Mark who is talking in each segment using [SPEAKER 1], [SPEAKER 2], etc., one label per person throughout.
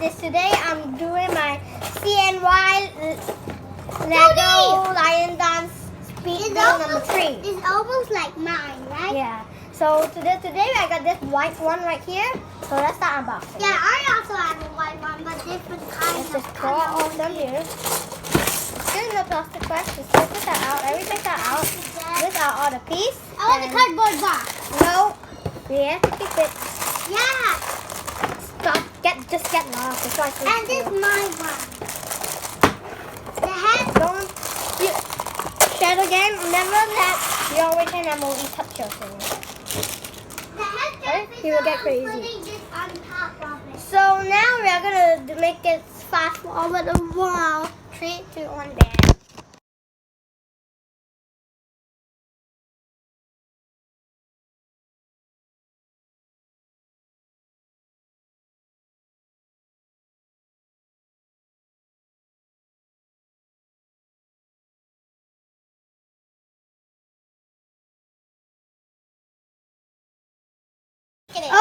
[SPEAKER 1] is today I'm doing my CNY Lego Lion Dance Speed Build number 3.
[SPEAKER 2] It's almost like mine, right?
[SPEAKER 1] Yeah. So today I got this white one right here. So let's start unboxing.
[SPEAKER 2] Yeah, I also have a white one, but different kinds
[SPEAKER 1] Let's
[SPEAKER 2] of
[SPEAKER 1] just throw all of them here. Here's the plastic bags. Just take this out. Everything that out. These are all the pieces.
[SPEAKER 2] I want the cardboard box.
[SPEAKER 1] No. We have to keep it.
[SPEAKER 2] Yeah.
[SPEAKER 1] Stop. Just get lost. It's like
[SPEAKER 2] And this is my one. The head.
[SPEAKER 1] Don't. Shadow game. Remember that you always can only touch your thing.
[SPEAKER 2] The head.
[SPEAKER 1] Right? He will get crazy.
[SPEAKER 2] Putting this on top of it.
[SPEAKER 1] So now we are gonna make it fast forward a while. 3, 2, 1, bam.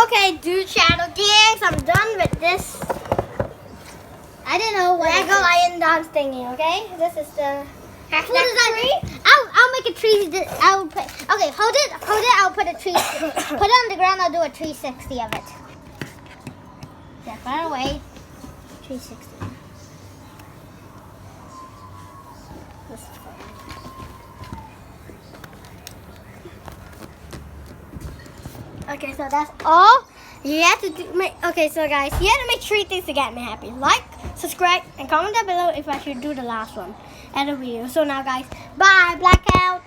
[SPEAKER 1] Okay, dude, Shadow Gangs, I'm done with this.
[SPEAKER 2] I don't know what
[SPEAKER 1] Lego Lion Dance thingy, okay? This is the
[SPEAKER 2] What is that? I'll make a tree. I'll put. Okay, hold it. I'll put a tree. Put it on the ground. I'll do a 360 of it. Yeah, far away. 360.
[SPEAKER 1] This is fun. Okay, so that's all you have to do. Okay, so guys, you have to make 3 things to get me happy. Like, subscribe, and comment down below if I should do the last one at a video. So now, guys, bye. Blackout.